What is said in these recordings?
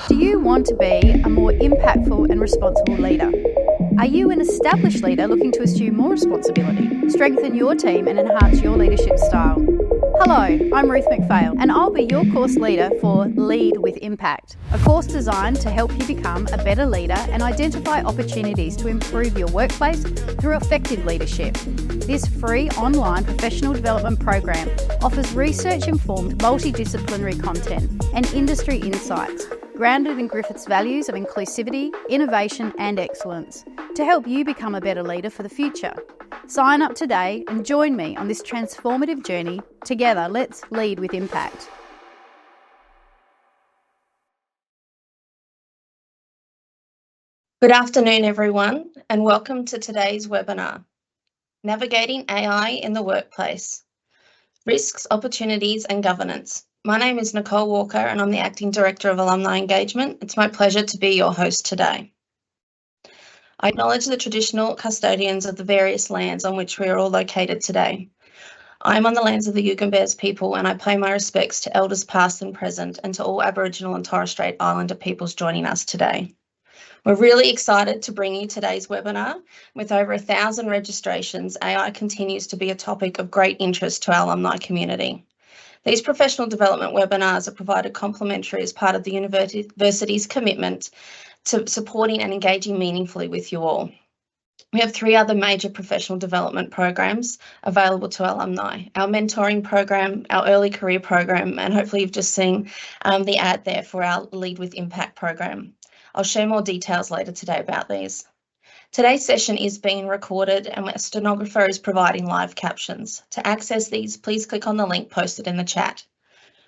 Do you want to be a more impactful and responsible leader? Are you an established leader looking to assume more responsibility, strengthen your team and enhance your leadership style? Hello, I'm Ruth McPhail and I'll be your course leader for Lead with Impact, a course designed to help you become a better leader and identify opportunities to improve your workplace through effective leadership. This free online professional development program offers research-informed multidisciplinary content and industry insights grounded in Griffith's values of inclusivity, innovation and excellence to help you become a better leader for the future. Sign up today and join me on this transformative journey. Together, let's lead with impact. Good afternoon, everyone, and welcome to today's webinar, Navigating AI in the Workplace, Risks, Opportunities and Governance. My name is Nicole Walker and I'm the Acting Director of Alumni Engagement. It's my pleasure to be your host today. I acknowledge the traditional custodians of the various lands on which we are all located today. I am on the lands of the Yugambeh people and I pay my respects to elders past and present and to all Aboriginal and Torres Strait Islander peoples joining us today. We're really excited to bring you today's webinar. With over 1,000 registrations, AI continues to be a topic of great interest to our alumni community. These professional development webinars are provided complimentary as part of the university's commitment to supporting and engaging meaningfully with you all. We have 3 other major professional development programs available to our alumni: our mentoring program, our early career program, and hopefully you've just seen the ad there for our Lead with Impact program. I'll share more details later today about these. Today's session is being recorded and a stenographer is providing live captions. To access these, please click on the link posted in the chat.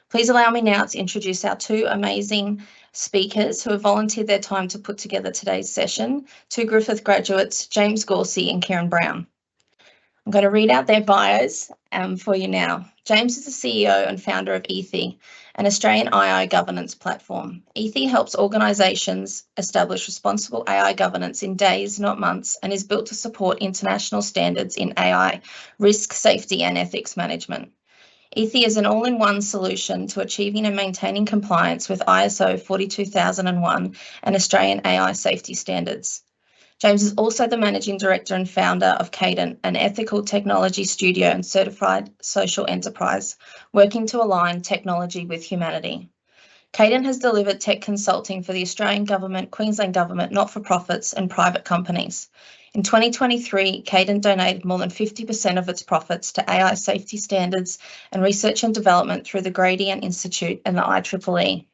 Please allow me now to introduce our 2 amazing speakers who have volunteered their time to put together today's session, 2 Griffith graduates, James Gauci and Kieron Brown. I'm going to read out their bios for you now. James is the CEO and founder of Ethē, an Australian AI governance platform. Ethē helps organisations establish responsible AI governance in days, not months, and is built to support international standards in AI, risk, safety and ethics management. Ethē is an all-in-one solution to achieving and maintaining compliance with ISO 42001 and Australian AI safety standards. James is also the Managing Director and founder of Cadent, an ethical technology studio and certified social enterprise, working to align technology with humanity. Cadent has delivered tech consulting for the Australian Government, Queensland Government, not-for-profits and private companies. In 2023, Cadent donated more than 50% of its profits to AI safety standards and research and development through the Gauci Institute and the IEEE.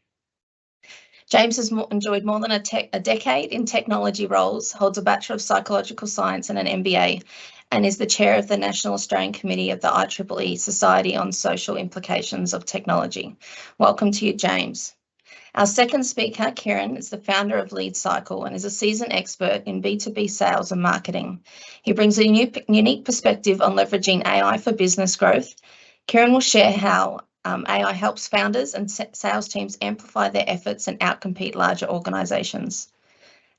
James has enjoyed more than a decade in technology roles, holds a Bachelor of Psychological Science and an MBA, and is the chair of the National Australian Committee of the IEEE Society on Social Implications of Technology. Welcome to you, James. Our second speaker, Kieron, is the founder of LeadCycle and is a seasoned expert in B2B sales and marketing. He brings a unique perspective on leveraging AI for business growth. Kieron will share how AI helps founders and sales teams amplify their efforts and outcompete larger organisations.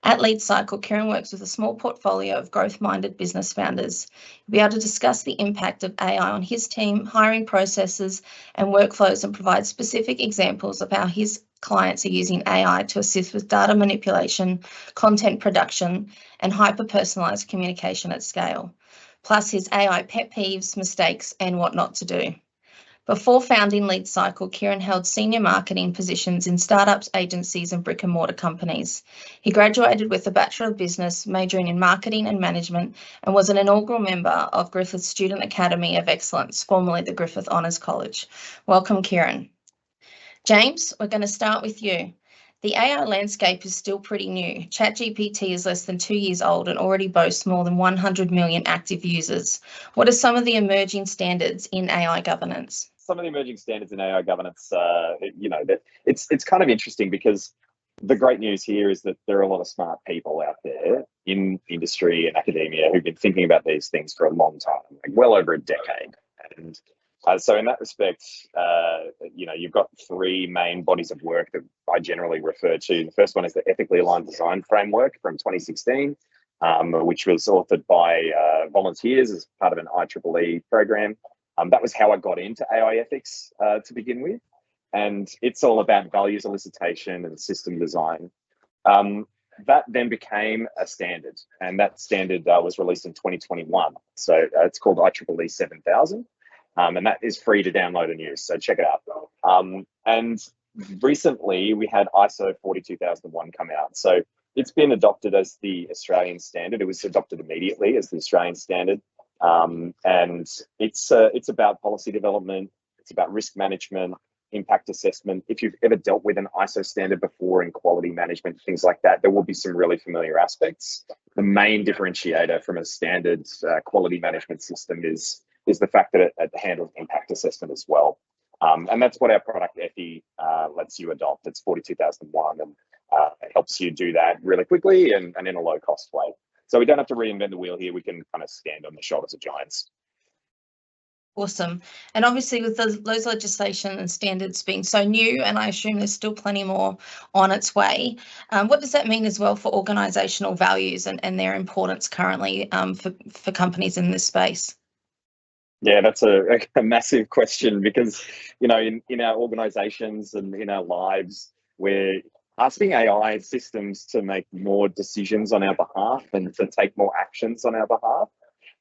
At LeadCycle, Kieron works with a small portfolio of growth-minded business founders. He'll be able to discuss the impact of AI on his team, hiring processes and workflows, and provide specific examples of how his clients are using AI to assist with data manipulation, content production, and hyper-personalised communication at scale, plus his AI pet peeves, mistakes, and what not to do. Before founding LeadCycle, Kieron held senior marketing positions in startups, agencies and brick and mortar companies. He graduated with a Bachelor of Business, majoring in Marketing and Management, and was an inaugural member of Griffith's Student Academy of Excellence, formerly the Griffith Honours College. Welcome, Kieron. James, we're going to start with you. The AI landscape is still pretty new. ChatGPT is less than 2 years old and already boasts more than 100 million active users. What are some of the emerging standards in AI governance? Some of the emerging standards in AI governance, it's kind of interesting because the great news here is that there are a lot of smart people out there in industry and academia who've been thinking about these things for a long time, like well over a decade. And so in that respect, you've got 3 main bodies of work that I generally refer to. The first one is the Ethically Aligned Design Framework from 2016, which was authored by volunteers as part of an IEEE program. That was how I got into AI ethics to begin with. and it's all about values elicitation and system design. That then became a standard, and that standard was released in 2021. So it's called IEEE 7000, and that is free to download and use. So check it out. And recently we had ISO 42001 come out. So it's been adopted as the Australian standard. It was adopted immediately as the Australian standard. And it's about policy development. It's about risk management, impact assessment. If you've ever dealt with an ISO standard before in quality management, things like that, there will be some really familiar aspects. The main differentiator from a standard quality management system is the fact that it handles impact assessment as well. And that's what our product Ethē lets you adopt. It's 42001, and it helps you do that really quickly and in a low cost way. So we don't have to reinvent the wheel here. We can kind of stand on the shoulders of giants. Awesome. And obviously with those legislation and standards being so new, and I assume there's still plenty more on its way, what does that mean as well for organisational values and their importance currently for companies in this space? Yeah, that's a massive question, because, you know, in our organisations and in our lives, we're asking AI systems to make more decisions on our behalf and to take more actions on our behalf.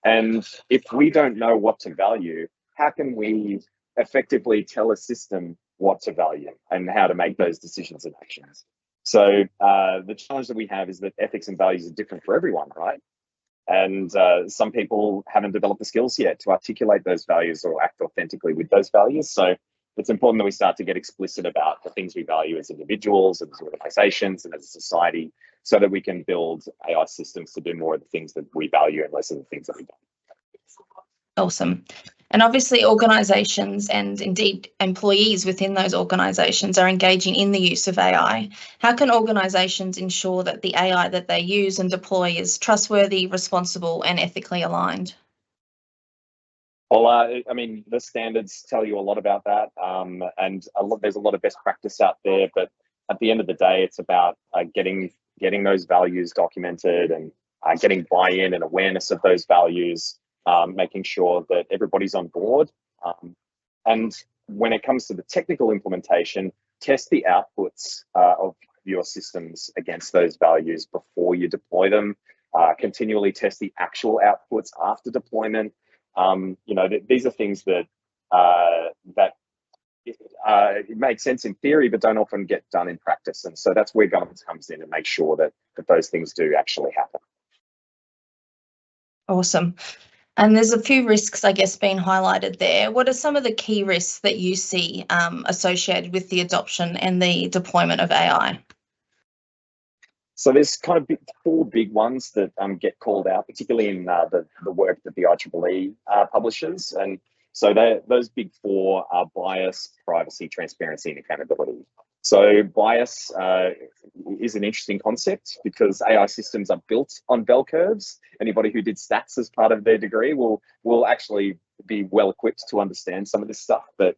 And if we don't know what to value, how can we effectively tell a system what to value and how to make those decisions and actions? So the challenge that we have is that ethics and values are different for everyone, right? And some people haven't developed the skills yet to articulate those values or act authentically with those values. So it's important that we start to get explicit about the things we value as individuals, as organizations, and as a society, so that we can build AI systems to do more of the things that we value and less of the things that we don't. Awesome. And obviously organisations and indeed employees within those organisations are engaging in the use of AI. How can organisations ensure that the AI that they use and deploy is trustworthy, responsible, and ethically aligned? Well, I mean, the standards tell you a lot about that, and there's a lot of best practice out there. But at the end of the day, it's about getting those values documented and getting buy-in and awareness of those values, making sure that everybody's on board. And when it comes to the technical implementation, test the outputs of your systems against those values before you deploy them. Continually test the actual outputs after deployment. You know, these are things that it makes sense in theory, but don't often get done in practice. And so that's where governance comes in and make sure that those things do actually happen. Awesome. And there's a few risks, I guess, being highlighted there. What are some of the key risks that you see associated with the adoption and the deployment of AI? So there's kind of four big ones that get called out, particularly in the work that the IEEE publishes. And so those big four are bias, privacy, transparency, and accountability. So bias is an interesting concept because AI systems are built on bell curves. Anybody who did stats as part of their degree will actually be well equipped to understand some of this stuff. But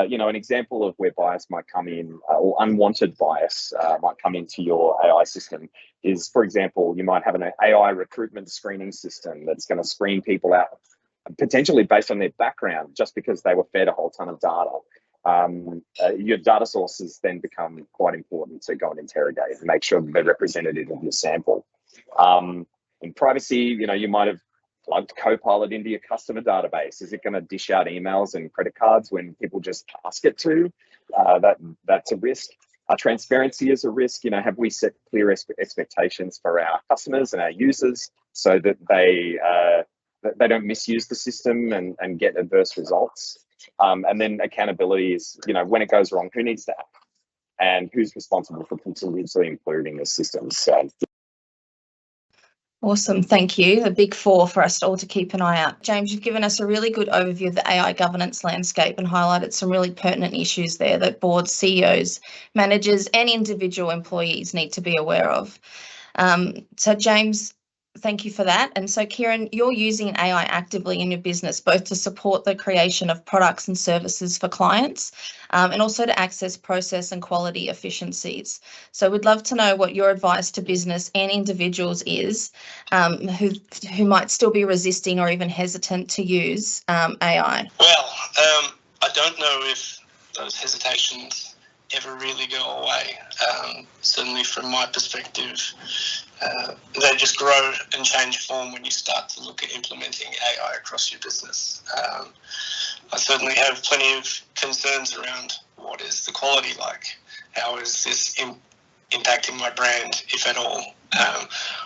you know, an example of where bias might come in, or unwanted bias might come into your AI system is, for example, you might have an AI recruitment screening system that's going to screen people out potentially based on their background just because they were fed a whole ton of data. Your data sources then become quite important to go and interrogate and make sure that they're representative of your sample. In privacy, you know, you might have plugged Copilot into your customer database. Is it going to dish out emails and credit cards when people just ask it to? That's a risk. Transparency is a risk. You know, have we set clear expectations for our customers and our users so that they don't misuse the system and get adverse results? And then accountability is, you know, when it goes wrong, who needs to act and who's responsible for continuously improving the systems? So. Awesome, thank you. The big four for us all to keep an eye out. James, you've given us a really good overview of the AI governance landscape and highlighted some really pertinent issues there that boards, CEOs, managers and individual employees need to be aware of. So James, thank you for that. And so Kieron, you're using AI actively in your business, both to support the creation of products and services for clients, and also to access process and quality efficiencies. So we'd love to know what your advice to business and individuals is who might still be resisting or even hesitant to use AI. Well, I don't know if those hesitations ever really go away. Certainly from my perspective, they just grow and change form when you start to look at implementing AI across your business. I certainly have plenty of concerns around what is the quality like? How is this impacting my brand, if at all?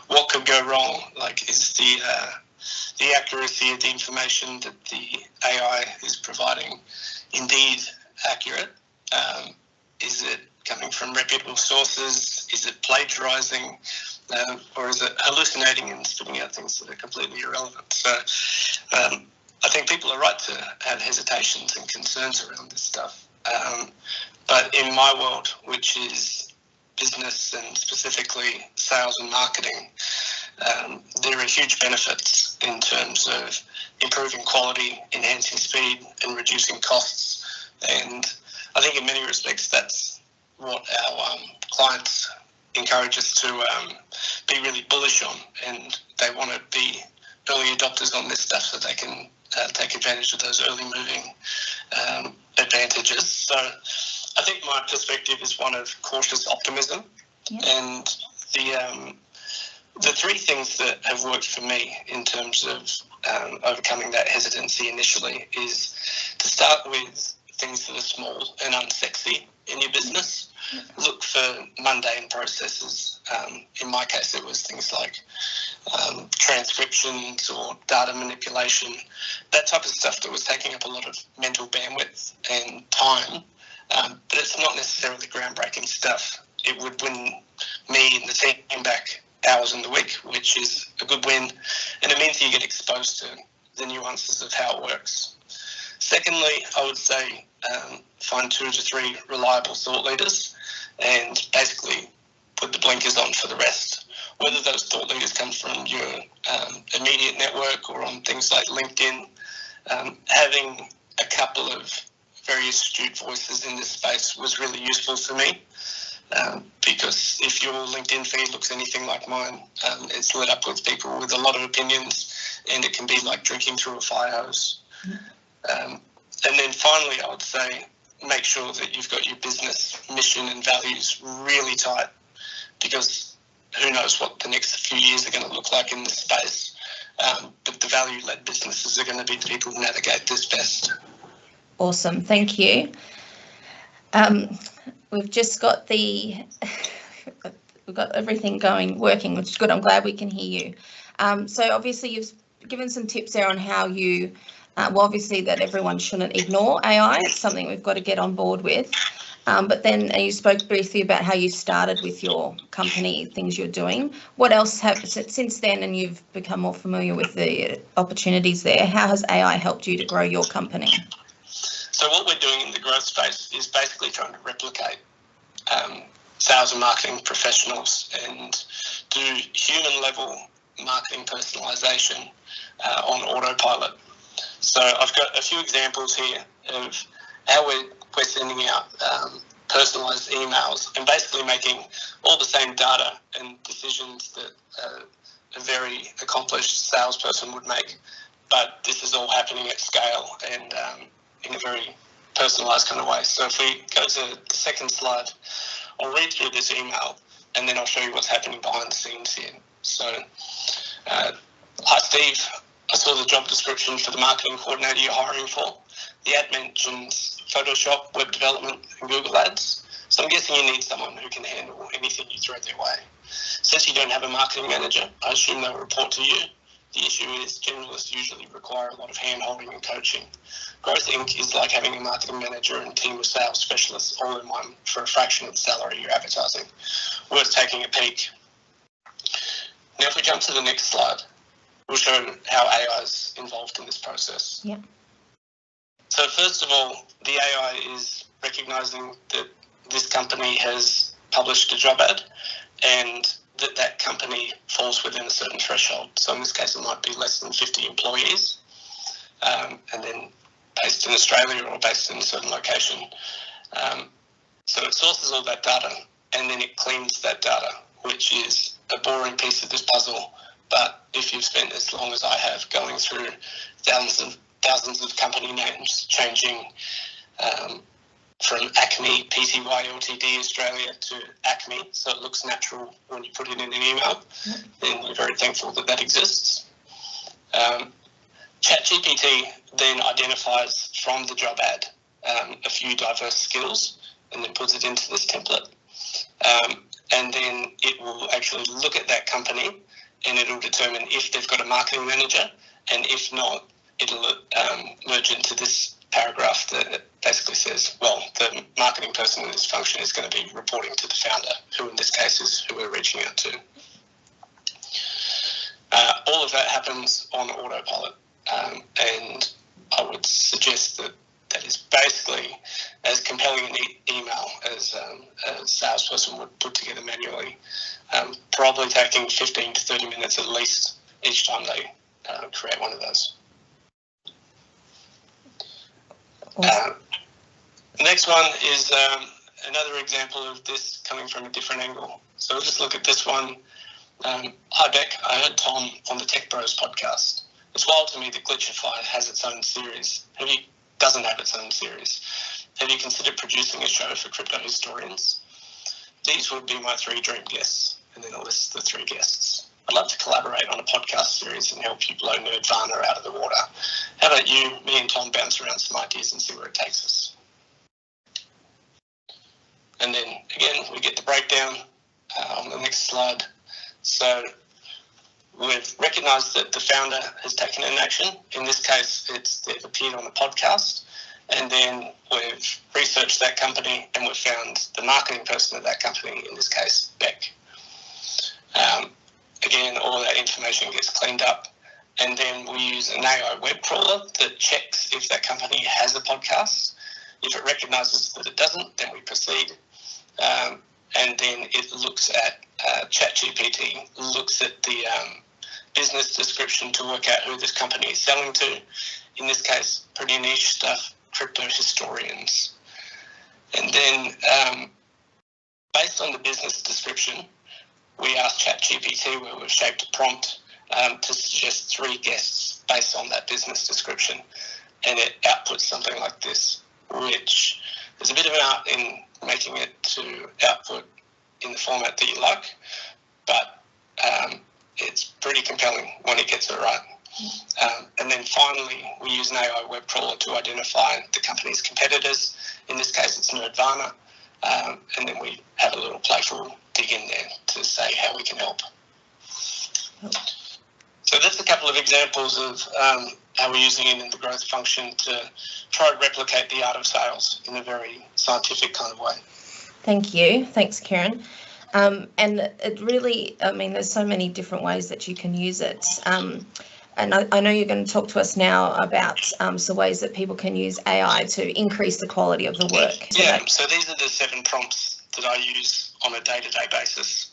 What could go wrong? Like, is the accuracy of the information that the AI is providing indeed accurate? Is it coming from reputable sources? Is it plagiarizing? Or is it hallucinating and spitting out things that are completely irrelevant? So I think people are right to have hesitations and concerns around this stuff. But in my world, which is business and specifically sales and marketing, there are huge benefits in terms of improving quality, enhancing speed, and reducing costs. And I think in many respects, that's what our clients encourage us to be really bullish on, and they want to be early adopters on this stuff so they can take advantage of those early moving advantages. So I think my perspective is one of cautious optimism. Yeah. And the three things that have worked for me in terms of overcoming that hesitancy initially is to start with things that are small and unsexy in your business. Look for mundane processes. In my case, it was things like transcriptions or data manipulation, that type of stuff that was taking up a lot of mental bandwidth and time. But it's not necessarily groundbreaking stuff. It would win me and the team back hours in the week, which is a good win. And it means you get exposed to the nuances of how it works. Secondly, I would say find 2 to 3 reliable thought leaders and basically put the blinkers on for the rest. Whether those thought leaders come from your immediate network or on things like LinkedIn, having a couple of very astute voices in this space was really useful for me. Because if your LinkedIn feed looks anything like mine, it's lit up with people with a lot of opinions, and it can be like drinking through a fire hose. And then finally, I would say, make sure that you've got your business mission and values really tight, because who knows what the next few years are going to look like in this space. But the value-led businesses are going to be the people who navigate this best. Awesome, thank you. We've just got we've got everything working, which is good. I'm glad we can hear you. So obviously you've given some tips there on how you, well, obviously that everyone shouldn't ignore AI. It's something we've got to get on board with. But then you spoke briefly about how you started with your company, things you're doing. What else since then, and you've become more familiar with the opportunities there, how has AI helped you to grow your company? So what we're doing in the growth space is basically trying to replicate sales and marketing professionals and do human level marketing personalization on autopilot. So I've got a few examples here of how we're sending out personalized emails and basically making all the same data and decisions that a very accomplished salesperson would make. But this is all happening at scale and in a very personalized kind of way. So if we go to the second slide, I'll read through this email and then I'll show you what's happening behind the scenes here. So, hi Steve, I saw the job description for the marketing coordinator you're hiring for. The ad mentions Photoshop, web development, and Google Ads. So I'm guessing you need someone who can handle anything you throw their way. Since you don't have a marketing manager, I assume they'll report to you. The issue is generalists usually require a lot of hand-holding and coaching. Growth Inc. is like having a marketing manager and a team of sales specialists all in one for a fraction of the salary you're advertising. Worth taking a peek. Now, if we jump to the next slide, we'll show how AI is involved in this process. Yeah. So first of all, the AI is recognising that this company has published a job ad and that company falls within a certain threshold. So in this case, it might be less than 50 employees, and then based in Australia or based in a certain location. So it sources all that data and then it cleans that data, which is a boring piece of this puzzle. But if you've spent as long as I have going through thousands of company names, changing from Acme PTY Ltd Australia to Acme, so it looks natural when you put it in an email, and we're very thankful that that exists. ChatGPT then identifies from the job ad a few diverse skills and then puts it into this template. And then it will actually look at that company and it'll determine if they've got a marketing manager, and if not, it'll merge into this paragraph that basically says, well, the marketing person in this function is going to be reporting to the founder, who in this case is who we're reaching out to. All of that happens on autopilot, and I would suggest that that is basically as compelling an email as a salesperson would put together manually, probably taking 15 to 30 minutes at least each time they create one of those. The next one is another example of this coming from a different angle. So we'll just look at this one. Hi Beck, I heard Tom on the Tech Bros podcast. It's wild to me that Glitchify has its own series. Doesn't have its own series. Have you considered producing a show for crypto historians? These would be my 3 dream guests, and then I'll list the 3 guests. I'd love to collaborate on a podcast series and help you blow Nerdvana out of the water. How about you, me and Tom bounce around some ideas and see where it takes us? And then again, we get the breakdown on the next slide. So we've recognised that the founder has taken an action. In this case, they've appeared on the podcast. And then we've researched that company and we've found the marketing person of that company, in this case, Beck. Again, all that information gets cleaned up. And then we use an AI web crawler that checks if that company has a podcast. If it recognises that it doesn't, then we proceed. And then it looks at ChatGPT, looks at the business description to work out who this company is selling to. In this case, pretty niche stuff, crypto historians. And then based on the business description, we asked ChatGPT, where we've shaped a prompt to suggest 3 guests based on that business description. And it outputs something like this, which is a bit of an art in making it to output in the format that you like, but it's pretty compelling when it gets it right. And then finally, we use an AI web crawler to identify the company's competitors. In this case, it's Nerdvana. And then we have a little playful dig in there to say how we can help. So that's a couple of examples of how we're using it in the growth function to try to replicate the art of sales in a very scientific kind of way. Thank you. Thanks, Kieron. And it really, there's so many different ways that you can use it. And I know you're going to talk to us now about some ways that people can use AI to increase the quality of the work. Yeah, so these are the 7 prompts that I use on a day-to-day basis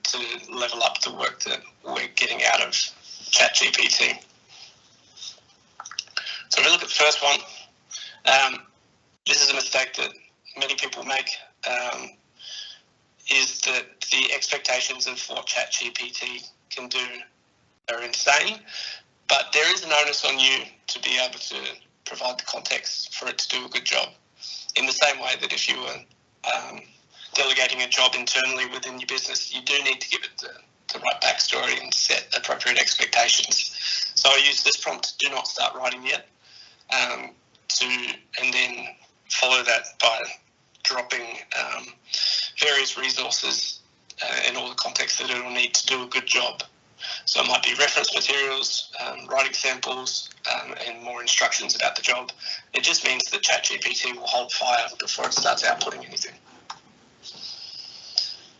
to level up the work that we're getting out of ChatGPT. So if we look at the first one, this is a mistake that many people make, is that the expectations of what ChatGPT can do are insane, but there is an onus on you to be able to provide the context for it to do a good job. In the same way that if you were delegating a job internally within your business, you do need to give it the right backstory and set appropriate expectations. So I use this prompt, do not start writing yet, and then follow that by dropping various resources and all the context that it will need to do a good job. So it might be reference materials, writing samples, and more instructions about the job. It just means that ChatGPT will hold fire before it starts outputting anything.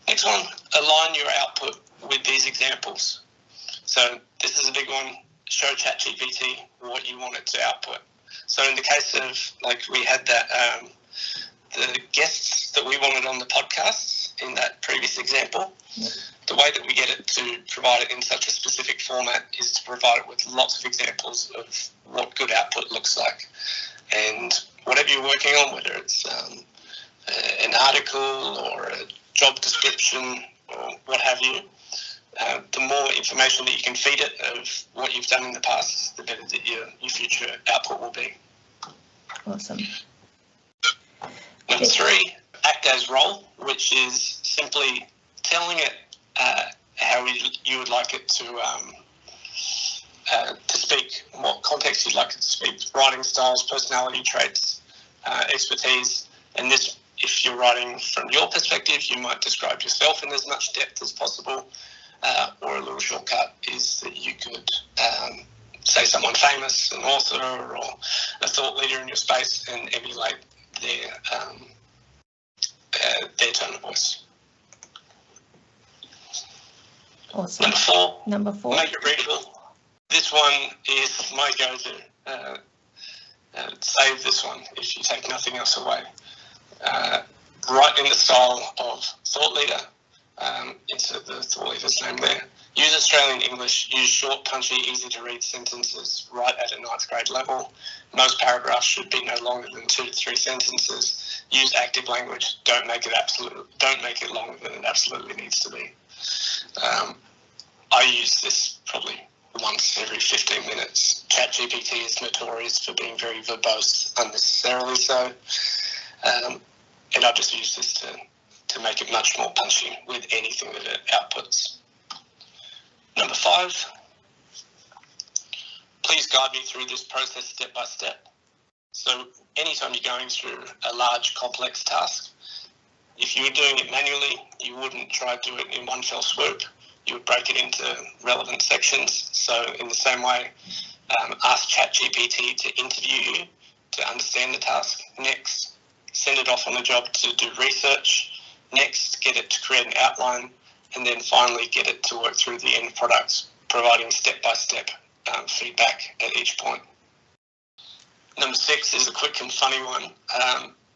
Next one, align your output with these examples. So this is a big one. Show ChatGPT what you want it to output. So in the case of, like, we had that the guests that we wanted on the podcasts in that previous example, the way that we get it to provide it in such a specific format is to provide it with lots of examples of what good output looks like. And whatever you're working on, whether it's an article or a job description or what have you, the more information that you can feed it of what you've done in the past, the better that your future output will be. Awesome. Number 3, act as role, which is simply telling it how you would like it to speak, what context you'd like it to speak, writing styles, personality traits, expertise. And this, if you're writing from your perspective, you might describe yourself in as much depth as possible, or a little shortcut is that you could say someone famous, an author, or a thought leader in your space, and emulate their tone of voice. Awesome. Number four, make it readable. This one is my go-to. Save this one if you take nothing else away. Write in the style of thought leader. Insert the thought leader's name there. Use Australian English. Use short, punchy, easy to read sentences. Write at a 9th grade level. Most paragraphs should be no longer than 2 to 3 sentences. Use active language. Don't make it longer than it absolutely needs to be. I use this probably once every 15 minutes. ChatGPT is notorious for being very verbose, unnecessarily so. And I just use this to make it much more punchy with anything that it outputs. Number 5, please guide me through this process step by step. So anytime you're going through a large, complex task, if you were doing it manually, you wouldn't try to do it in one fell swoop. You would break it into relevant sections. So in the same way, ask ChatGPT to interview you to understand the task. Next, send it off on a job to do research. Next, get it to create an outline. And then finally get it to work through the end products, providing step-by-step feedback at each point. Number 6 is a quick and funny one,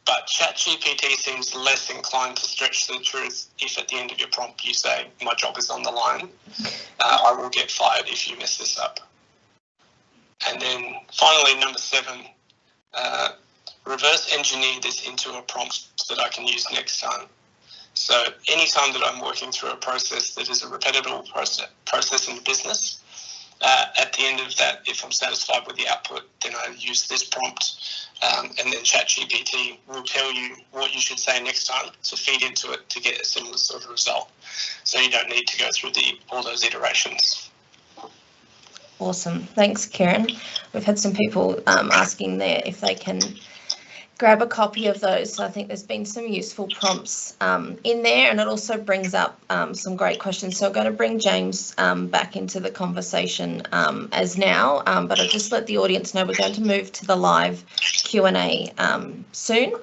but ChatGPT seems less inclined to stretch the truth if at the end of your prompt you say, my job is on the line. I will get fired if you mess this up. And then finally, number 7, reverse engineer this into a prompt that I can use next time. So anytime that I'm working through a process that is a repetitive process in the business, at the end of that, if I'm satisfied with the output, then I use this prompt, and then ChatGPT will tell you what you should say next time to feed into it to get a similar sort of result. So you don't need to go through all those iterations. Awesome. Thanks, Kieron. We've had some people asking there if they can grab a copy of those. So I think there's been some useful prompts in there, and it also brings up some great questions. So I'm going to bring James back into the conversation as now, but I'll just let the audience know we're going to move to the live Q&A soon.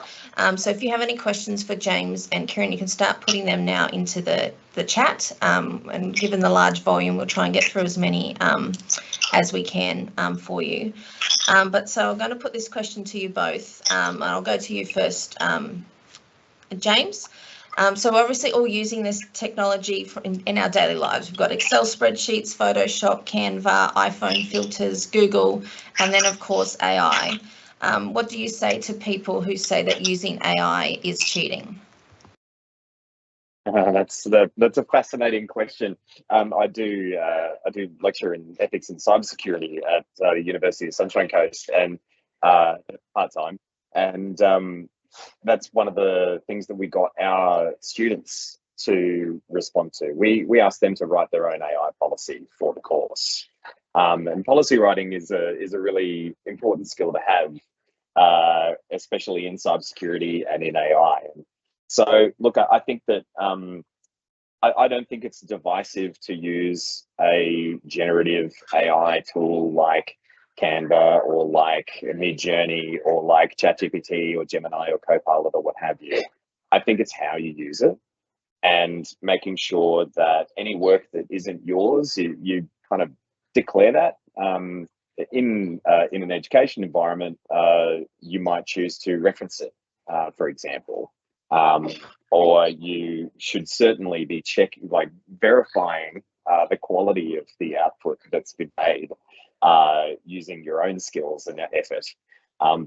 So if you have any questions for James and Kieron, you can start putting them now into the chat, and given the large volume, we'll try and get through as many as we can for you. But so I'm going to put this question to you both, and I'll go to you first, James. So we're obviously all using this technology in our daily lives. We've got Excel spreadsheets, Photoshop, Canva, iPhone filters, Google, and then of course AI. What do you say to people who say that using AI is cheating? That's a fascinating question. I do lecture in ethics and cybersecurity at the University of Sunshine Coast, and part-time, and that's one of the things that we got our students to respond to. We asked them to write their own AI policy for the course, and policy writing is a really important skill to have, especially in cybersecurity and in AI. So, look, I think that I don't think it's divisive to use a generative AI tool like Canva or like Midjourney or like ChatGPT or Gemini or Copilot or what have you. I think it's how you use it and making sure that any work that isn't yours, you kind of declare that. In an education environment, you might choose to reference it, for example. Or you should certainly be verifying the quality of the output that's been made using your own skills and effort,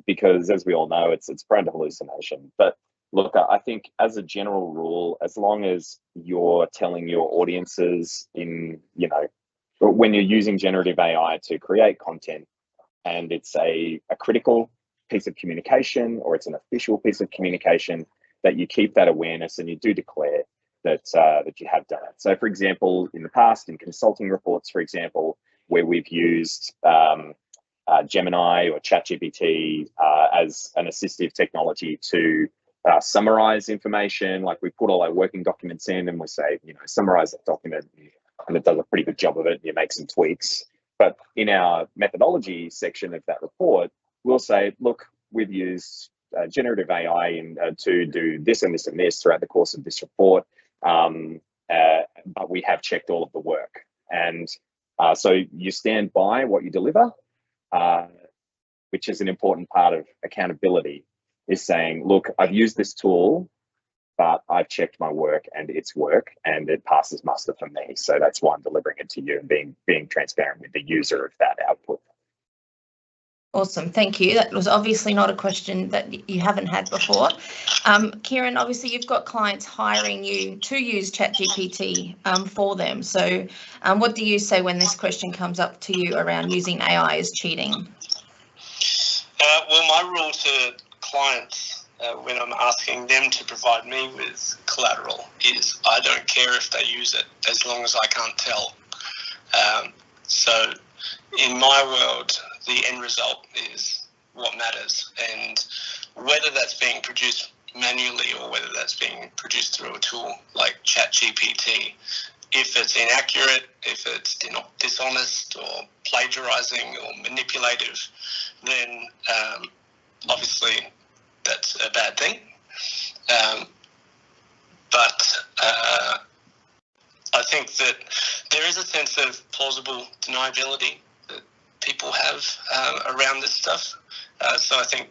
because as we all know, it's prone to hallucination. But look, I think as a general rule, as long as you're telling your audiences when you're using generative AI to create content, and it's a critical piece of communication or it's an official piece of communication, that you keep that awareness and you do declare that that you have done it. So, for example, in the past, in consulting reports, for example, where we've used Gemini or ChatGPT as an assistive technology to summarize information, like we put all our working documents in and we say, summarize that document, and it does a pretty good job of it, and you make some tweaks. But in our methodology section of that report, we'll say, look, we've used generative AI to do this and this and this throughout the course of this report, but we have checked all of the work. And so you stand by what you deliver, which is an important part of accountability, is saying, look, I've used this tool, but I've checked my work and its work, and it passes muster for me. So that's why I'm delivering it to you, and being transparent with the user of that output. Awesome, thank you. That was obviously not a question that you haven't had before. Kieron, obviously you've got clients hiring you to use ChatGPT for them. So what do you say when this question comes up to you around using AI as cheating? Well, my rule to clients when I'm asking them to provide me with collateral is I don't care if they use it as long as I can't tell. So in my world, the end result is what matters, and whether that's being produced manually or whether that's being produced through a tool like ChatGPT, if it's inaccurate, if it's dishonest or plagiarizing or manipulative, then obviously that's a bad thing. But I think that there is a sense of plausible deniability that people have around this stuff. So I think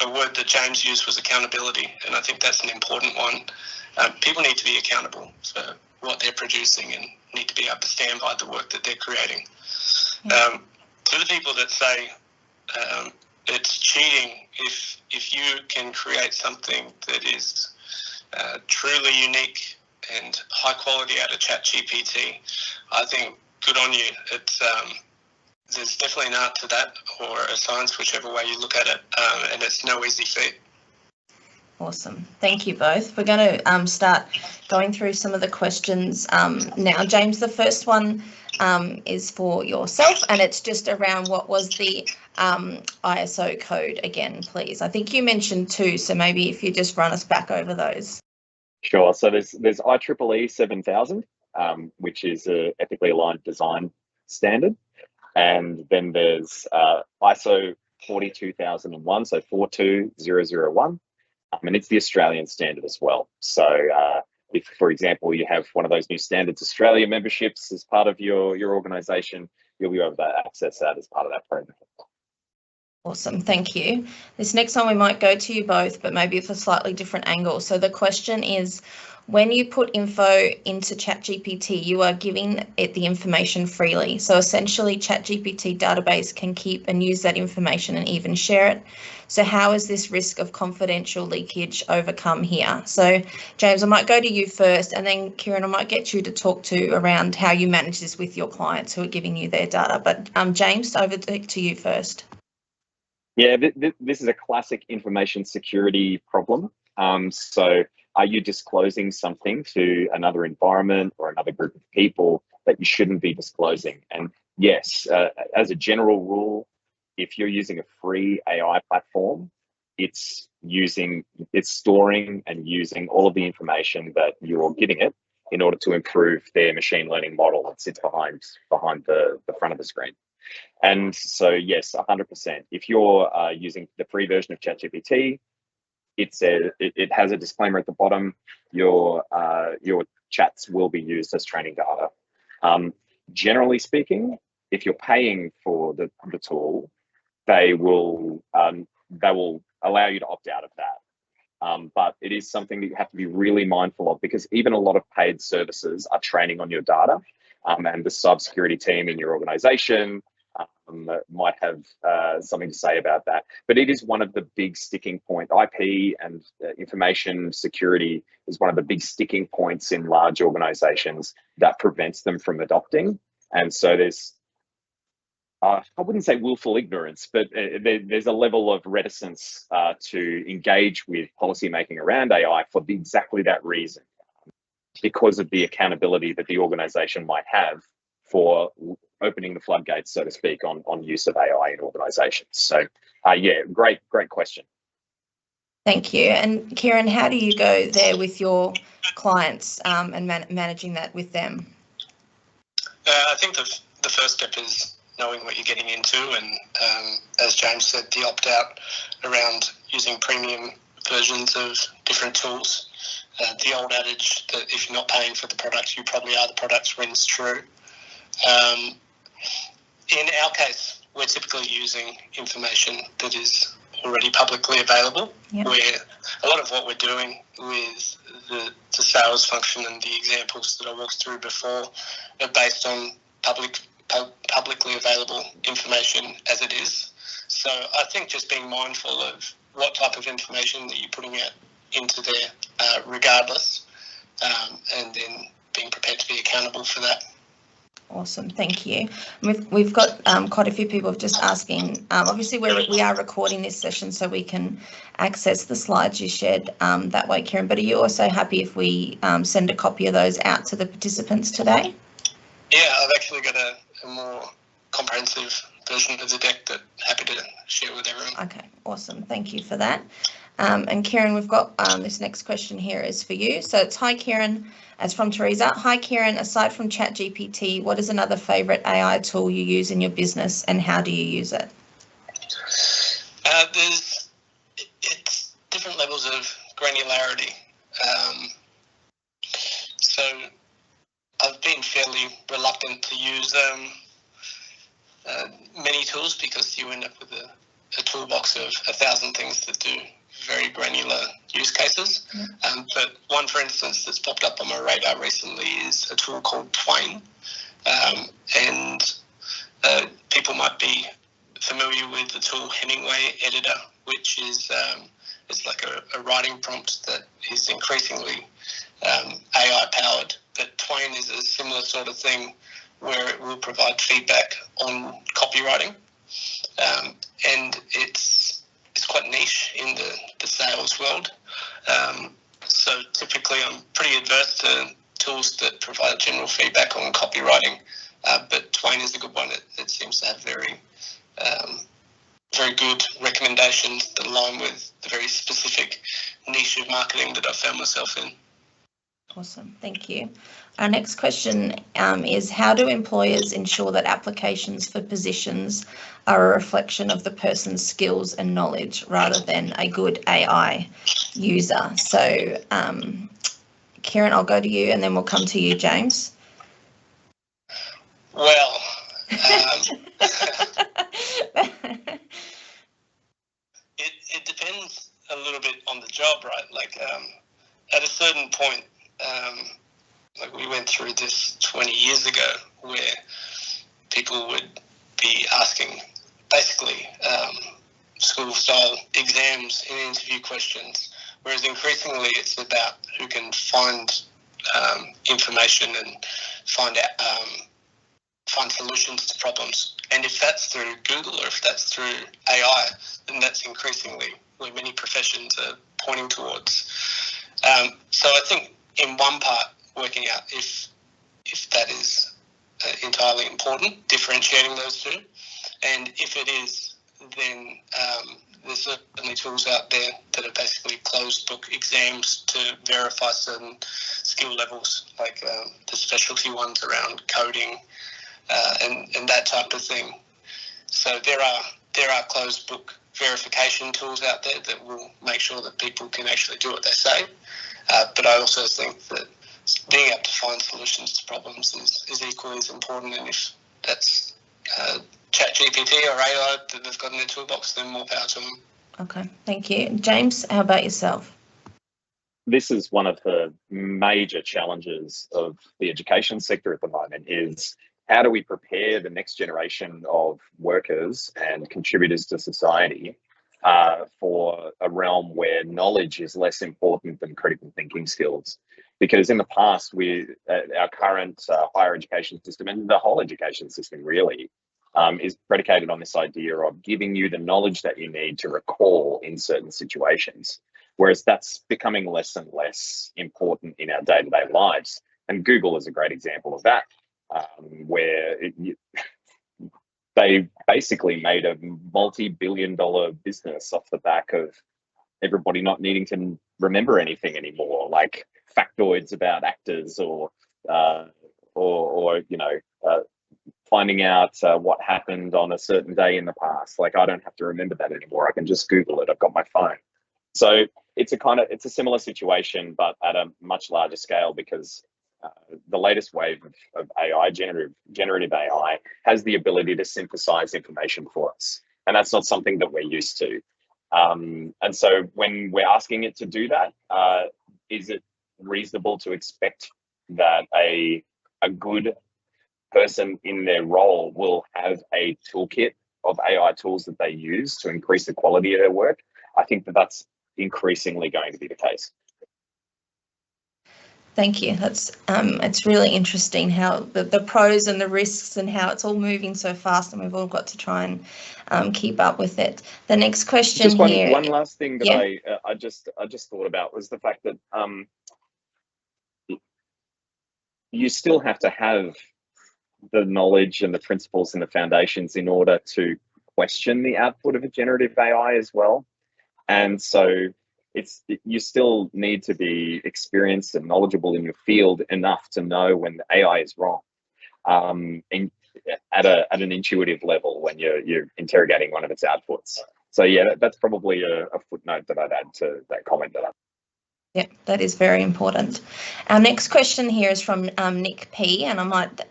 a word that James used was accountability, and I think that's an important one. People need to be accountable for what they're producing and need to be able to stand by the work that they're creating. To the people that say it's cheating if you can create something that is truly unique and high quality out of ChatGPT, I think good on you. It's there's definitely an art to that, or a science, whichever way you look at it, and it's no easy feat. Awesome. Thank you both. We're going to start going through some of the questions now. James, the first one is for yourself, and it's just around what was the ISO code again, please. I think you mentioned two, so maybe if you just run us back over those. Sure. So there's IEEE 7000, which is an ethically aligned design standard. And then there's ISO 42001, so 42001, and it's the Australian standard as well. So if, for example, you have one of those new Standards Australia memberships as part of your organisation, you'll be able to access that as part of that program. Awesome, thank you. This next one we might go to you both, but maybe with a slightly different angle. So the question is, when you put info into ChatGPT, you are giving it the information freely. So essentially, ChatGPT database can keep and use that information and even share it. So how is this risk of confidential leakage overcome here? So James, I might go to you first, and then Kieron, I might get you to talk to around how you manage this with your clients who are giving you their data. But James, over to you first. Yeah, this is a classic information security problem. So are you disclosing something to another environment or another group of people that you shouldn't be disclosing? And yes, as a general rule, if you're using a free AI platform, it's storing and using all of the information that you're giving it in order to improve their machine learning model that sits behind the front of the screen. And so, yes, 100%. If you're using the free version of ChatGPT, it has a disclaimer at the bottom. Your chats will be used as training data. Generally speaking, if you're paying for the tool, they will allow you to opt out of that. But it is something that you have to be really mindful of, because even a lot of paid services are training on your data, and the cybersecurity team in your organization might have something to say about that. But it is one of the big sticking points. IP and information security is one of the big sticking points in large organizations that prevents them from adopting. And so there's I wouldn't say willful ignorance, but there's a level of reticence to engage with policymaking around AI for exactly that reason, because of the accountability that the organisation might have for opening the floodgates, so to speak, on use of AI in organisations. So, yeah, great question. Thank you. And Kieron, how do you go there with your clients and managing that with them? I think the first step is knowing what you're getting into, and as James said, the opt-out around using premium versions of different tools. The old adage that if you're not paying for the product, you probably are the product rings true. In our case, we're typically using information that is already publicly available, where a lot of what we're doing with the sales function and the examples that I walked through before are based on publicly available information as it is. So I think just being mindful of what type of information that you're putting out into there, regardless, and then being prepared to be accountable for that. Awesome, thank you. We've got quite a few people just asking. Obviously, we are recording this session so we can access the slides you shared that way, Kieron. But are you also happy if we send a copy of those out to the participants today? Yeah, I've actually got a more comprehensive version of the deck that I'm happy to share with everyone. Okay, awesome. Thank you for that. And Kieron, we've got this next question here is for you. So it's, hi Kieron, as from Teresa. Hi Kieron, aside from ChatGPT, what is another favourite AI tool you use in your business and how do you use it? It's different levels of granularity. So I've been fairly reluctant to use many tools because you end up with a toolbox of 1,000 things that do very granular use cases. But one, for instance, that's popped up on my radar recently is a tool called Twain. And people might be familiar with the tool Hemingway Editor, which is it's like a writing prompt that is increasingly AI powered. But Twain is a similar sort of thing where it will provide feedback on copywriting. And it's quite niche in the sales world. So typically I'm pretty adverse to tools that provide general feedback on copywriting, but Twain is a good one. It seems to have very good recommendations that align with the very specific niche of marketing that I found myself in. Awesome, thank you. Our next question is, how do employers ensure that applications for positions are a reflection of the person's skills and knowledge rather than a good AI user? So, Kieron, I'll go to you and then we'll come to you, James. Well, it depends a little bit on the job, right? Like at a certain point, like we went through this 20 years ago where people would be asking basically school-style exams and interview questions, whereas increasingly it's about who can find information and find solutions to problems. And if that's through Google or if that's through AI, then that's increasingly where many professions are pointing towards. So I think in one part, working out if that is entirely important, differentiating those two. And if it is, then there's certainly tools out there that are basically closed book exams to verify certain skill levels, like the specialty ones around coding and that type of thing. So there are closed book verification tools out there that will make sure that people can actually do what they say. But I also think that being able to find solutions to problems is equally as important, and if that's ChatGPT or AI that they've got in their toolbox, then more power to them. Okay, thank you. James, how about yourself? This is one of the major challenges of the education sector at the moment, is how do we prepare the next generation of workers and contributors to society for a realm where knowledge is less important than critical thinking skills? Because in the past, our current higher education system and the whole education system really is predicated on this idea of giving you the knowledge that you need to recall in certain situations. Whereas that's becoming less and less important in our day-to-day lives. And Google is a great example of that, where they basically made a multi-billion-dollar business off the back of everybody not needing to remember anything anymore, like factoids about actors or finding out what happened on a certain day in the past. Like, I don't have to remember that anymore. I can just Google it. I've got my phone. So it's a similar situation, but at a much larger scale, because the latest wave of AI, generative AI, has the ability to synthesize information for us. And that's not something that we're used to. And so when we're asking it to do that, is it reasonable to expect that a good person in their role will have a toolkit of AI tools that they use to increase the quality of their work? I think that that's increasingly going to be the case. Thank you. That's it's really interesting how the pros and the risks and how it's all moving so fast, and we've all got to try and keep up with it. The next question just here. One last thing that yeah. I just thought about was the fact that you still have to have the knowledge and the principles and the foundations in order to question the output of a generative AI as well. And so you still need to be experienced and knowledgeable in your field enough to know when the AI is wrong, at an intuitive level when you're interrogating one of its outputs. So yeah, that's probably a footnote that I'd add to that comment that I. Yeah, that is very important. Our next question here is from Nick P, and I might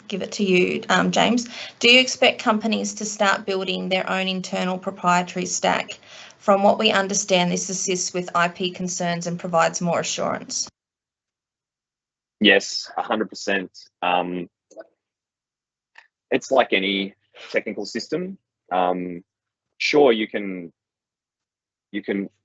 give it to you, James. Do you expect companies to start building their own internal proprietary stack? From what we understand, this assists with IP concerns and provides more assurance. Yes, 100%. It's like any technical system. Sure, you can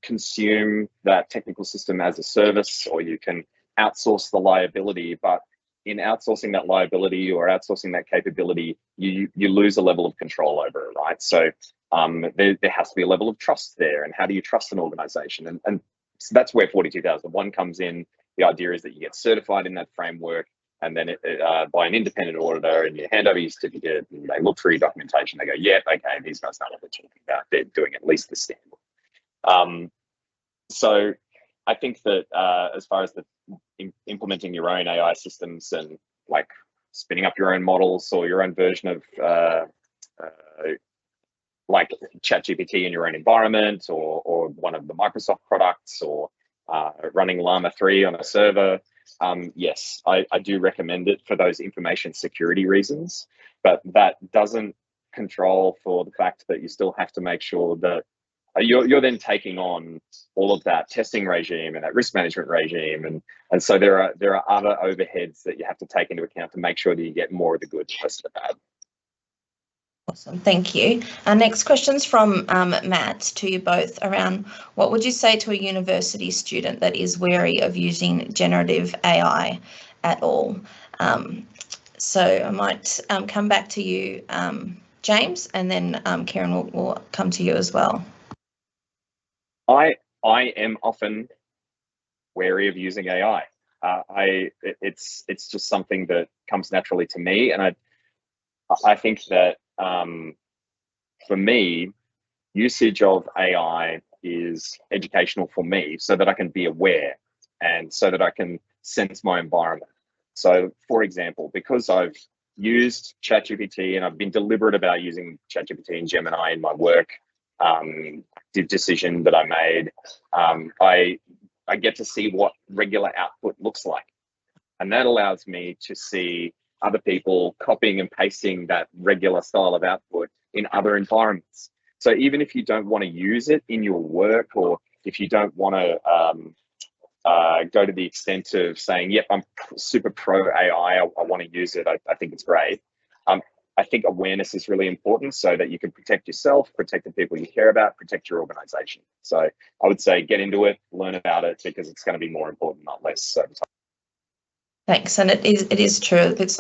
consume that technical system as a service, or you can outsource the liability, but in outsourcing that liability or outsourcing that capability, you lose a level of control over it, right? So there has to be a level of trust there. And how do you trust an organization? And so that's where 42001 comes in. The idea is that you get certified in that framework, and then by an independent auditor, and you hand over your certificate, and they look through your documentation. They go, yeah, okay, these guys know what they're talking about. They're doing at least the standard. So I think that as far as implementing your own AI systems and like spinning up your own models or your own version of like ChatGPT in your own environment, or one of the Microsoft products, or running Llama 3 on a server, yes, I do recommend it for those information security reasons, but that doesn't control for the fact that you still have to make sure that you're then taking on all of that testing regime and that risk management regime, and so there are other overheads that you have to take into account to make sure that you get more of the good and less of the bad. Awesome, thank you. Our next question's from Matt, to you both, around what would you say to a university student that is wary of using generative AI at all? So I might come back to you, James, and then Kieron will come to you as well. I am often wary of using AI. It's just something that comes naturally to me, and I think that for me, usage of AI is educational for me, so that I can be aware and so that I can sense my environment. So, for example, because I've used ChatGPT and I've been deliberate about using ChatGPT and Gemini in my work, the decision that I made, I get to see what regular output looks like. And that allows me to see other people copying and pasting that regular style of output in other environments. So even if you don't want to use it in your work, or if you don't want to go to the extent of saying, yep, I'm super pro AI, I want to use it, I think it's great. I think awareness is really important so that you can protect yourself, protect the people you care about, protect your organization. So I would say get into it, learn about it, because it's going to be more important, not less over time. Thanks, and it is true. I guess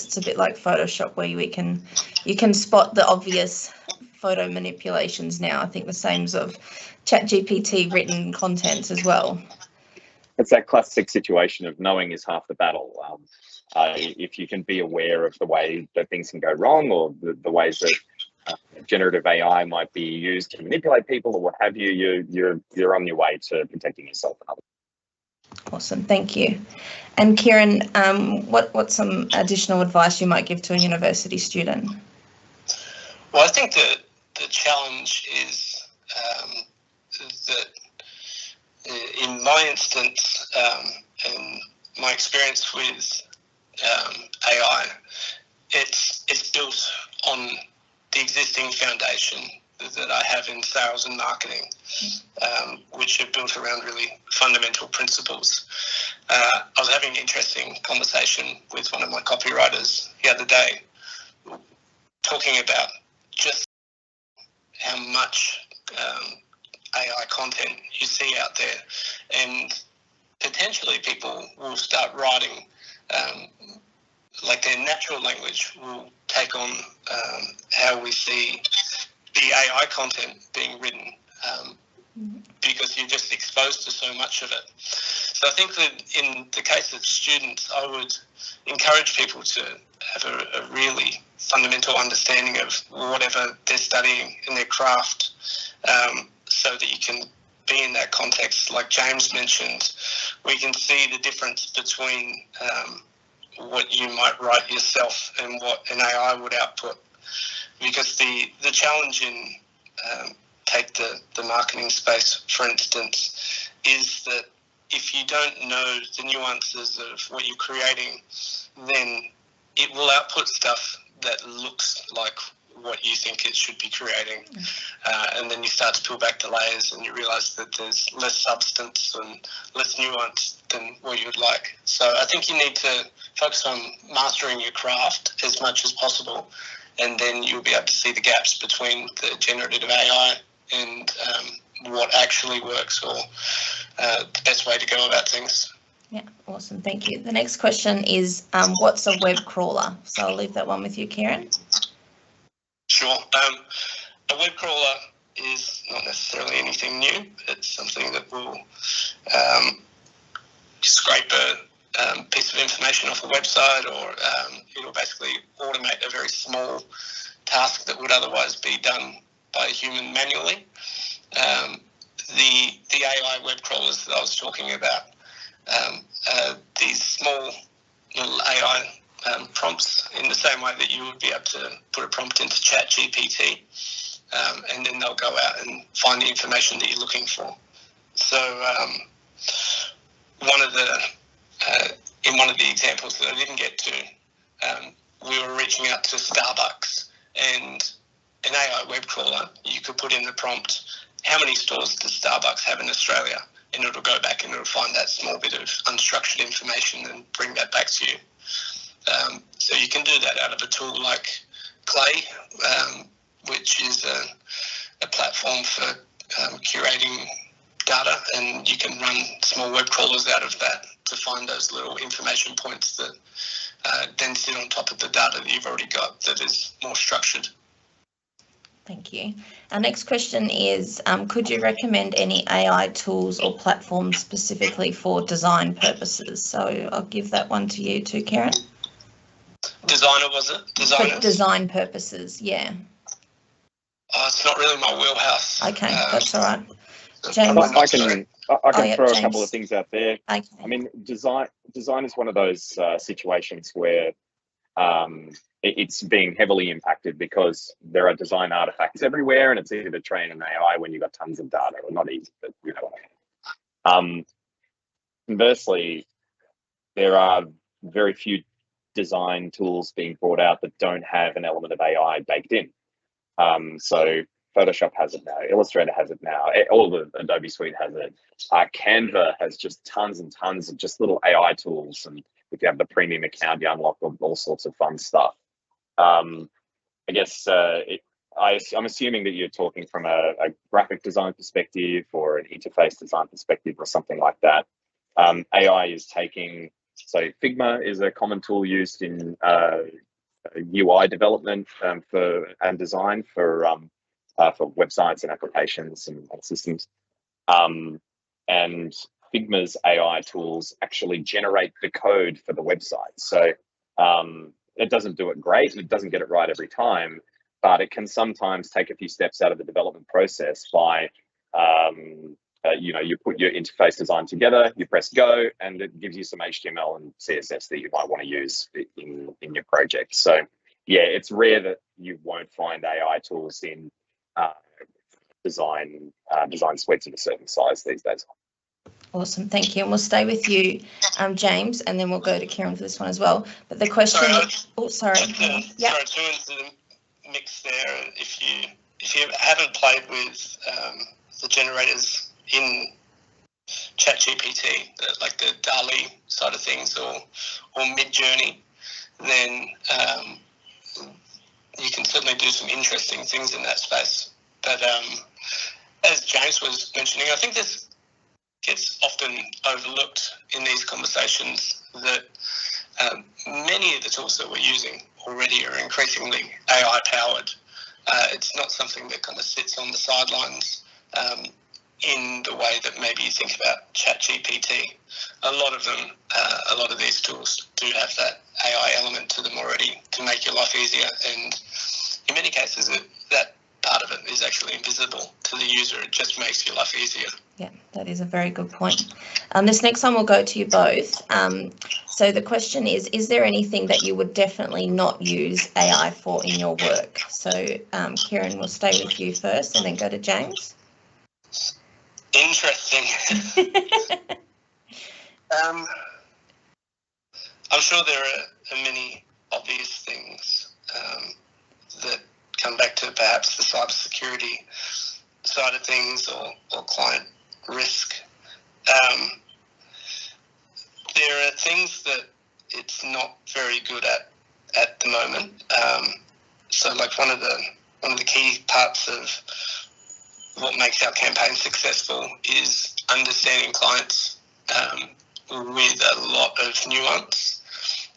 it's a bit like Photoshop, where you can spot the obvious photo manipulations now. I think the same's of ChatGPT written content as well. It's that classic situation of knowing is half the battle. If you can be aware of the way that things can go wrong, or the ways that generative AI might be used to manipulate people or what have you, you're on your way to protecting yourself and others. Awesome, thank you. And Kieron, what's some additional advice you might give to a university student? Well, I think the challenge is that in my instance, and my experience with AI, it's built on the existing foundation that I have in sales and marketing, which are built around really fundamental principles. I was having an interesting conversation with one of my copywriters the other day, talking about just how much AI content you see out there, and potentially people will start writing like their natural language will take on how we see the AI content being written, because you're just exposed to so much of it. So I think that in the case of students, I would encourage people to have a really fundamental understanding of whatever they're studying in their craft, so that you can be in that context. Like James mentioned, we can see the difference between what you might write yourself and what an AI would output. Because the challenge in take the marketing space, for instance, is that if you don't know the nuances of what you're creating, then it will output stuff that looks like what you think it should be creating. And then you start to peel back the layers and you realise that there's less substance and less nuance than what you would like. So I think you need to focus on mastering your craft as much as possible, and then you'll be able to see the gaps between the generative AI and what actually works, or the best way to go about things. Yeah, awesome, thank you. The next question is, what's a web crawler? So I'll leave that one with you, Kieron. Sure. A web crawler is not necessarily anything new. It's something that will scrape a piece of information off a website, or it'll basically automate a very small task that would otherwise be done by a human manually. The AI web crawlers that I was talking about, these small little AI prompts, in the same way that you would be able to put a prompt into ChatGPT, and then they'll go out and find the information that you're looking for. So in one of the examples that I didn't get to, we were reaching out to Starbucks, and an AI web crawler, you could put in the prompt, how many stores does Starbucks have in Australia? And it'll go back and it'll find that small bit of unstructured information and bring that back to you. So you can do that out of a tool like Clay, which is a platform for curating data, and you can run small web crawlers out of that to find those little information points that then sit on top of the data that you've already got that is more structured. Thank you. Our next question is, could you recommend any AI tools or platforms specifically for design purposes? So I'll give that one to you too, Kieron. Designer, was it? Designers? For design purposes, yeah. It's not really my wheelhouse. Okay, that's all right. James, I can throw a couple of things out there. Okay. I mean, design is one of those situations where it's being heavily impacted because there are design artifacts everywhere, and it's easy to train an AI when you've got tons of data. Or not easy, but you know what I mean. Conversely, there are very few design tools being brought out that don't have an element of AI baked in. So Photoshop has it now, Illustrator has it now, all the Adobe Suite has it. Canva has just tons and tons of just little AI tools, and if you have the premium account, you unlock all sorts of fun stuff. I guess I'm assuming that you're talking from a graphic design perspective or an interface design perspective or something like that. AI is taking So Figma is a common tool used in UI development and design for websites and applications and systems. And Figma's AI tools actually generate the code for the website. So it doesn't do it great and it doesn't get it right every time, but it can sometimes take a few steps out of the development process by, you put your interface design together, you press go, and it gives you some HTML and CSS that you might want to use in your project. So yeah, it's rare that you won't find AI tools in design suites of a certain size these days. Awesome, thank you. And we'll stay with you, James, and then we'll go to Kieron for this one as well. But the question, sorry. Sorry, to into the mix there. If you haven't played with the generators in ChatGPT, like the DALL-E side of things, or Midjourney, then you can certainly do some interesting things in that space. But as James was mentioning, I think this gets often overlooked in these conversations, that many of the tools that we're using already are increasingly AI powered. It's not something that kind of sits on the sidelines in the way that maybe you think about ChatGPT. A lot of these tools do have that AI element to them already to make your life easier, and in many cases that part of it is actually invisible to the user. It just makes your life easier. Yeah, that is a very good point. This next one will go to you both. So the question is there anything that you would definitely not use AI for in your work? So Kieron, we'll stay with you first and then go to James. Interesting. I'm sure there are many obvious things that come back to perhaps the cybersecurity side of things or client risk. There are things that it's not very good at the moment. So like one of the key parts of what makes our campaign successful is understanding clients with a lot of nuance,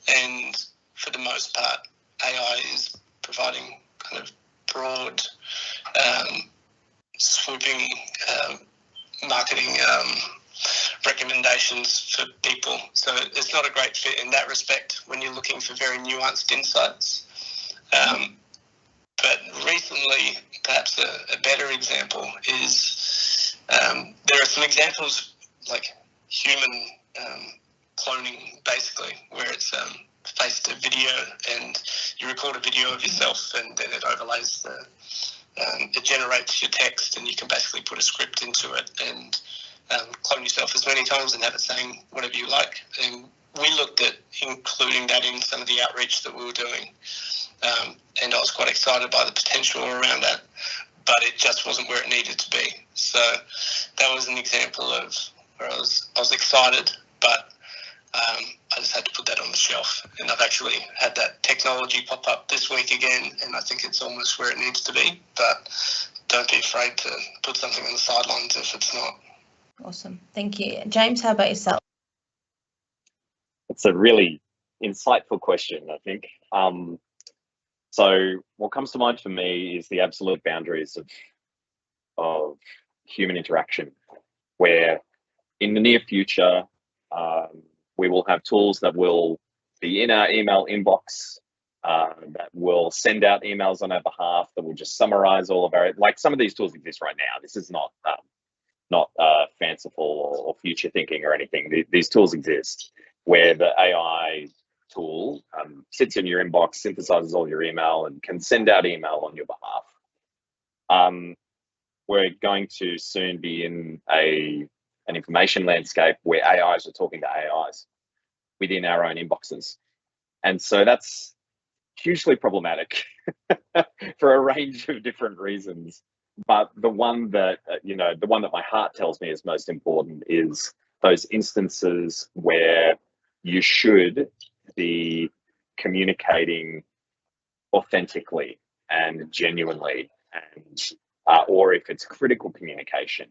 and for the most part AI is providing kind of broad swooping marketing recommendations for people. So it's not a great fit in that respect when you're looking for very nuanced insights. But recently, perhaps a better example is there are some examples like human cloning, basically, where it's face to video, and you record a video of yourself and then it overlays it generates your text, and you can basically put a script into it and clone yourself as many times and have it saying whatever you like. And we looked at including that in some of the outreach that we were doing, and I was quite excited by the potential around that, but it just wasn't where it needed to be. So that was an example of where I was excited, but I just had to put that on the shelf. And I've actually had that technology pop up this week again, and I think it's almost where it needs to be. But don't be afraid to put something on the sidelines if it's not. Awesome. Thank you. James, how about yourself? It's a really insightful question, I think. So what comes to mind for me is the absolute boundaries of human interaction, where in the near future, we will have tools that will be in our email inbox, that will send out emails on our behalf, that will just summarize all of our, like some of these tools exist right now. This is not fanciful or future thinking or anything. These tools exist where the AI tool sits in your inbox, synthesizes all your email, and can send out email on your behalf. We're going to soon be in an information landscape where AIs are talking to AIs within our own inboxes. And so that's hugely problematic for a range of different reasons. But the one that, the one that my heart tells me is most important is those instances where you should be communicating authentically and genuinely, and or if it's critical communication,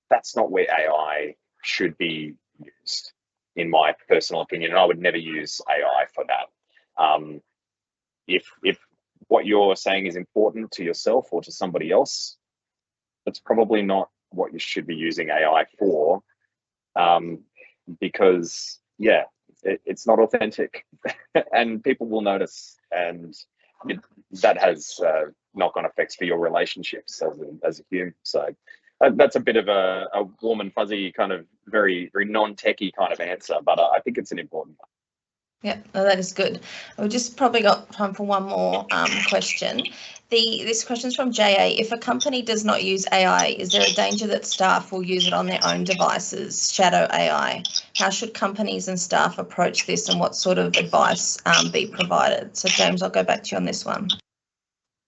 that's not where AI should be used. in my personal opinion, and I would never use AI for that. If what you're saying is important to yourself or to somebody else, that's probably not what you should be using AI for, because it's not authentic and people will notice, and that has knock-on effects for your relationships as a human. So that's a bit of a warm and fuzzy kind of very non-techie kind of answer, but I think it's an important one. Yeah, no, that is good. We've just probably got time for one more question. This question is from JA. If a company does not use AI, is there a danger that staff will use it on their own devices, shadow AI? How should companies and staff approach this, and what sort of advice be provided? So James, I'll go back to you on this one.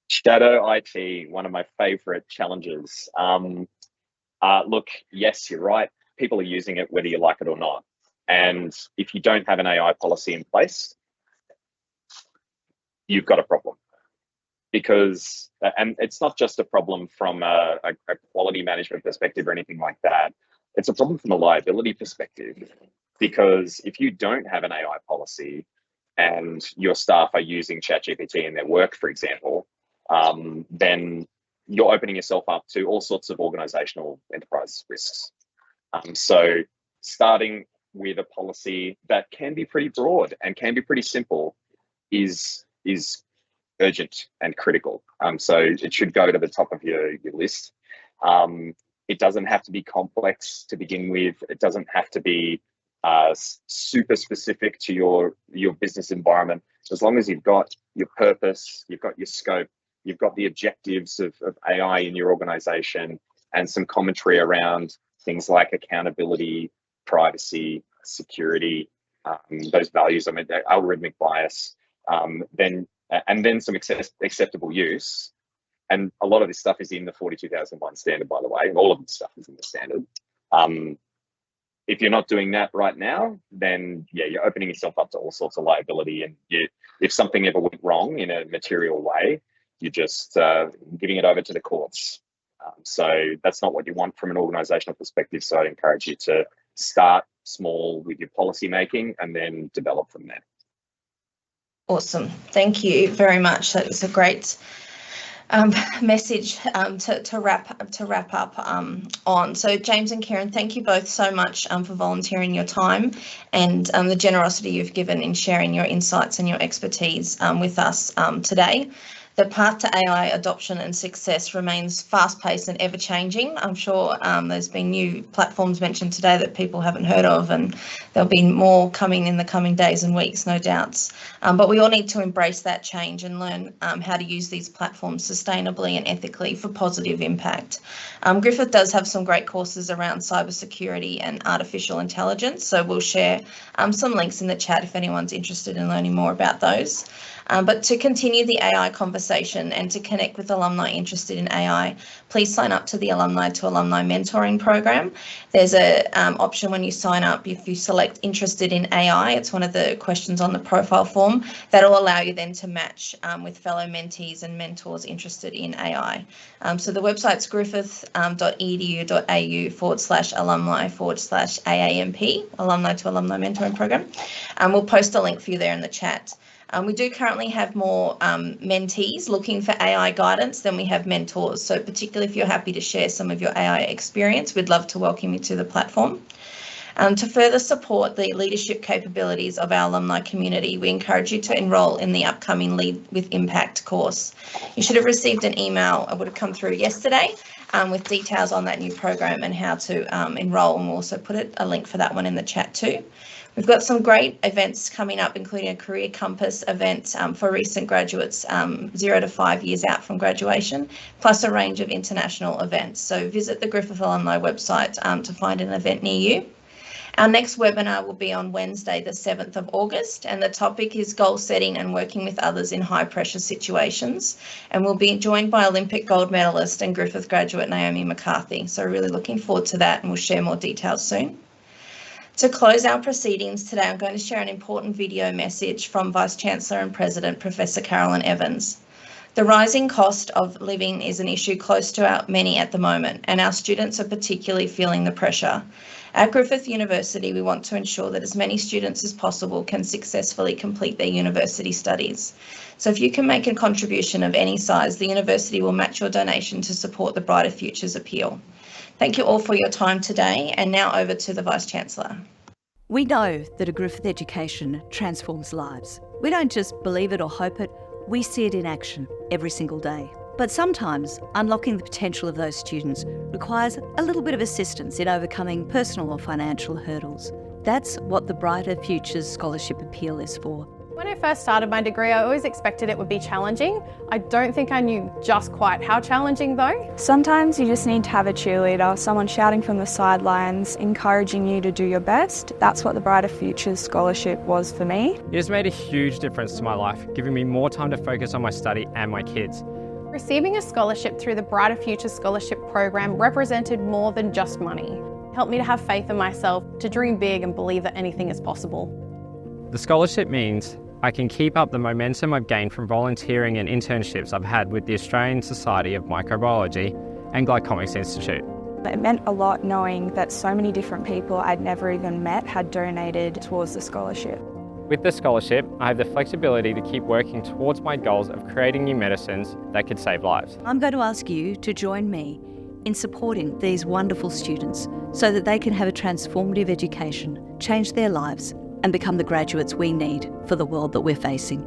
Shadow IT, one of my favorite challenges. Look, yes, you're right. People are using it whether you like it or not. And if you don't have an AI policy in place, you've got a problem. Because, and it's not just a problem from a quality management perspective or anything like that. It's a problem from a liability perspective. Because if you don't have an AI policy and your staff are using ChatGPT in their work, for example, then you're opening yourself up to all sorts of organizational enterprise risks. So starting with a policy that can be pretty broad and can be pretty simple is urgent and critical. So it should go to the top of your list. It doesn't have to be complex to begin with. It doesn't have to be super specific to your business environment. As long as you've got your purpose, you've got your scope, you've got the objectives of AI in your organization, and some commentary around things like accountability, privacy, security, those values, algorithmic bias, then some acceptable use. And a lot of this stuff is in the 42001 standard, by the way. All of this stuff is in the standard. If you're not doing that right now, then you're opening yourself up to all sorts of liability. And if something ever went wrong in a material way, you're just giving it over to the courts. So that's not what you want from an organizational perspective. So I'd encourage you to start small with your policy making and then develop from there. Awesome. Thank you very much. That was a great message to wrap up on. So James and Kieron, thank you both so much for volunteering your time and the generosity you've given in sharing your insights and your expertise with us today. The path to AI adoption and success remains fast-paced and ever-changing. I'm sure there's been new platforms mentioned today that people haven't heard of, and there'll be more coming in the coming days and weeks, no doubts. But we all need to embrace that change and learn how to use these platforms sustainably and ethically for positive impact. Griffith does have some great courses around cybersecurity and artificial intelligence, so we'll share some links in the chat if anyone's interested in learning more about those. But to continue the AI conversation and to connect with alumni interested in AI, please sign up to the Alumni to Alumni mentoring program. There's a option when you sign up, if you select interested in AI, it's one of the questions on the profile form, that'll allow you then to match with fellow mentees and mentors interested in AI. So the website's griffith.edu.au/alumni/AAMP, Alumni to Alumni mentoring program. We'll post a link for you there in the chat. We do currently have more mentees looking for AI guidance than we have mentors. So particularly if you're happy to share some of your AI experience, we'd love to welcome you to the platform. To further support the leadership capabilities of our alumni community, we encourage you to enrol in the upcoming Lead with Impact course. You should have received an email, it would have come through yesterday, with details on that new program and how to enrol, and we'll also put a link for that one in the chat too. We've got some great events coming up, including a Career Compass event for recent graduates 0 to 5 years out from graduation, plus a range of international events. So visit the Griffith Alumni website to find an event near you. Our next webinar will be on Wednesday, the 7th of August, and the topic is goal setting and working with others in high pressure situations. And we'll be joined by Olympic gold medalist and Griffith graduate Naomi McCarthy. So really looking forward to that, and we'll share more details soon. To close our proceedings today, I'm going to share an important video message from Vice-Chancellor and President, Professor Carolyn Evans. The rising cost of living is an issue close to many at the moment, and our students are particularly feeling the pressure. At Griffith University, we want to ensure that as many students as possible can successfully complete their university studies. So if you can make a contribution of any size, the university will match your donation to support the Brighter Futures appeal. Thank you all for your time today, and now over to the Vice-Chancellor. We know that a Griffith education transforms lives. We don't just believe it or hope it, we see it in action every single day. But sometimes unlocking the potential of those students requires a little bit of assistance in overcoming personal or financial hurdles. That's what the Brighter Futures Scholarship Appeal is for. When I first started my degree, I always expected it would be challenging. I don't think I knew just quite how challenging though. Sometimes you just need to have a cheerleader, someone shouting from the sidelines, encouraging you to do your best. That's what the Brighter Futures Scholarship was for me. It has made a huge difference to my life, giving me more time to focus on my study and my kids. Receiving a scholarship through the Brighter Futures Scholarship program represented more than just money. It helped me to have faith in myself, to dream big and believe that anything is possible. The scholarship means I can keep up the momentum I've gained from volunteering and internships I've had with the Australian Society of Microbiology and Glycomics Institute. It meant a lot knowing that so many different people I'd never even met had donated towards the scholarship. With the scholarship, I have the flexibility to keep working towards my goals of creating new medicines that could save lives. I'm going to ask you to join me in supporting these wonderful students so that they can have a transformative education, change their lives, and become the graduates we need for the world that we're facing.